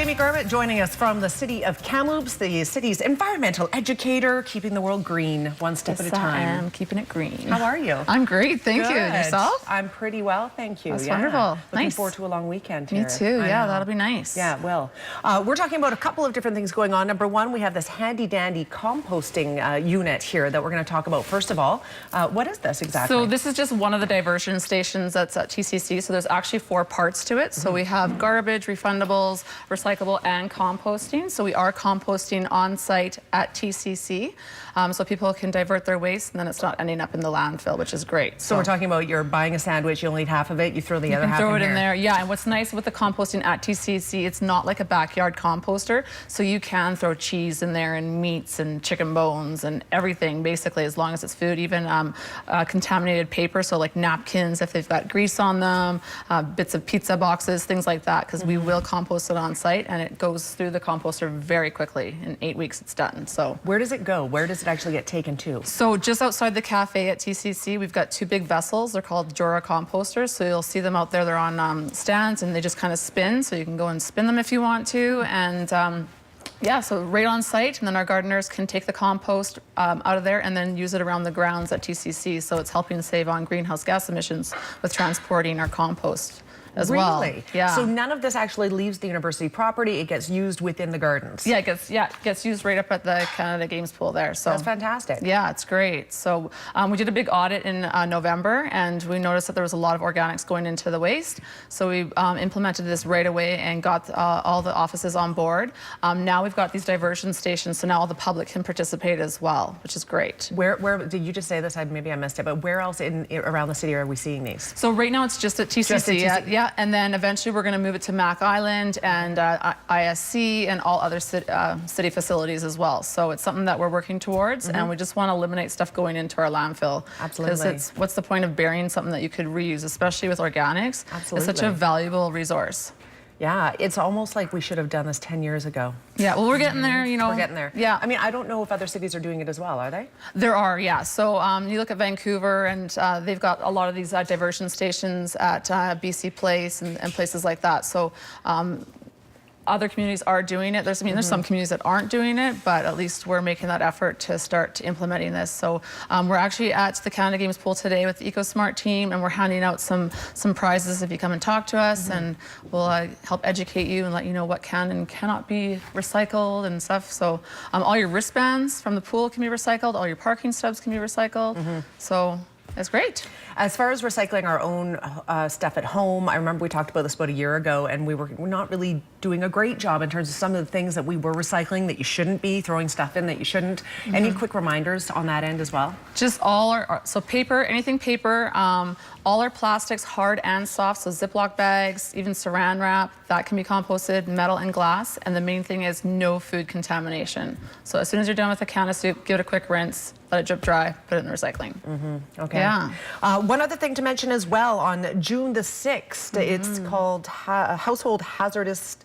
Jaimi Garbutt joining us from the city of Kamloops, the city's environmental educator, keeping the world green one step at a time. I am keeping it green. How are you? I'm great, thank you. Good. Yourself? I'm pretty well, thank you. That's wonderful. Looking Nice. forward to a long weekend here. Me too, yeah, that'll be nice. Yeah, it will. We're talking about a couple of different things going on. Number one, we have this handy-dandy composting unit here that we're going to talk about. First of all, what is this exactly? So this is just one of the diversion stations that's at TCC. So there's actually 4 parts to it. So we have garbage, refundables, recyclable, and composting. So we are composting on site at TCC, so people can divert their waste and then it's not ending up in the landfill, which is great. So we're talking about you're buying a sandwich, you only eat half of it, you throw the other half in throw it here. in there, yeah. And what's nice with the composting at TCC, it's not like a backyard composter, so you can throw cheese in there and meats and chicken bones and everything, basically, as long as it's food. Even contaminated paper, so like napkins if they've got grease on them, bits of pizza boxes, things like that, because we will compost it on site and it goes through the composter very quickly. In 8 weeks it's done. So where does it go? Where does it actually get taken to? So just outside the cafe at TCC, we've got 2 big vessels. They're called Jora composters. So you'll see them out there. They're on stands and they just kind of spin. So you can go and spin them if you want to. And yeah, so right on site, and then our gardeners can take the compost out of there and then use it around the grounds at TCC. So it's helping save on greenhouse gas emissions with transporting our compost as well. Really? Yeah. So none of this actually leaves the university property. It gets used within the gardens. Yeah, it gets used right up at the Canada Games pool there. So that's fantastic. Yeah, it's great. So we did a big audit in November, and we noticed that there was a lot of organics going into the waste. So we implemented this right away and got all the offices on board. Now we've got these diversion stations, so now all the public can participate as well, which is great. Where did you just say this? Maybe I missed it, but where else around the city are we seeing these? So right now it's just at TCC. Just at TCC. Yeah, and then eventually we're going to move it to Mac Island and ISC and all other city facilities as well. So it's something that we're working towards, and we just want to eliminate stuff going into our landfill. Absolutely. Because what's the point of burying something that you could reuse, especially with organics? Absolutely. It's such a valuable resource. Yeah, it's almost like we should have done this 10 years ago. Yeah, well, we're getting there, you know. We're getting there. Yeah. I mean, I don't know if other cities are doing it as well, are they? There are, yeah. So you look at Vancouver, and they've got a lot of these diversion stations at BC Place and places like that. So other communities are doing it. There's some communities that aren't doing it, but at least we're making that effort to start implementing this. So we're actually at the Canada Games pool today with the EcoSmart team, and we're handing out some prizes if you come and talk to us, and we'll help educate you and let you know what can and cannot be recycled and stuff. So all your wristbands from the pool can be recycled, all your parking stubs can be recycled. So it's great. As far as recycling our own stuff at home, I remember we talked about this about a year ago, and we're not really doing a great job in terms of some of the things that we were recycling that you shouldn't be, throwing stuff in that you shouldn't. Any quick reminders on that end as well? Just all so paper, anything paper, all our plastics, hard and soft, so Ziploc bags, even saran wrap, that can be composted, metal and glass, and the main thing is no food contamination. So as soon as you're done with a can of soup, give it a quick rinse, let it drip dry, put it in the recycling. Okay. Yeah. One other thing to mention as well, on June the 6th, it's called Household Hazardous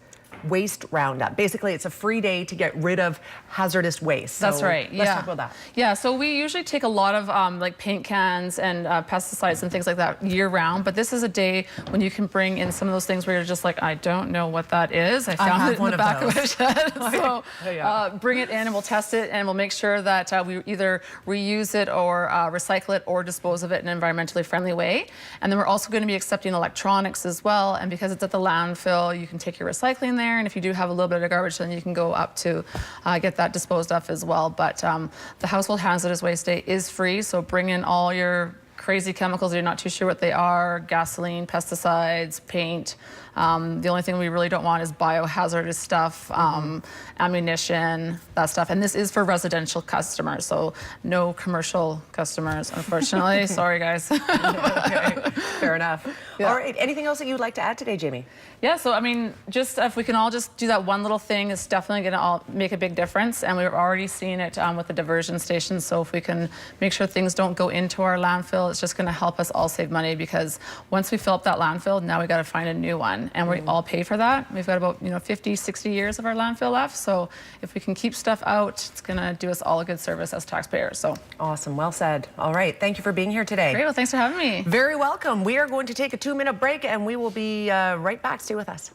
Waste Roundup. Basically, it's a free day to get rid of hazardous waste. That's right. Let's talk about that. Yeah, so we usually take a lot of like paint cans and pesticides and things like that year round, but this is a day when you can bring in some of those things where you're just like, I don't know what that is. I found it in the back of my shed. So bring it in and we'll test it, and we'll make sure that we either reuse it or recycle it or dispose of it in an environmentally friendly way. And then we're also going to be accepting electronics as well, and because it's at the landfill, you can take your recycling there. And if you do have a little bit of garbage, then you can go up to get that disposed of as well. But the Household Hazardous Waste Day is free, so bring in all your crazy chemicals you're not too sure what they are, gasoline, pesticides, paint. The only thing we really don't want is biohazardous stuff, ammunition, that stuff. And this is for residential customers, so no commercial customers, unfortunately. Sorry, guys. Okay. Fair enough. Yeah. All right, anything else that you'd like to add today, Jaimi? Yeah, so I mean, just if we can all just do that one little thing, it's definitely going to all make a big difference. And we're already seeing it with the diversion stations. So if we can make sure things don't go into our landfill, it's just going to help us all save money, because once we fill up that landfill, now we got to find a new one, and we all pay for that. We've got about 50, 60 years of our landfill left. So if we can keep stuff out, it's going to do us all a good service as taxpayers. So awesome, well said. All right, thank you for being here today. Great, well, thanks for having me. Very welcome. We are going to take a 2-minute break, and we will be right back. Stay with us.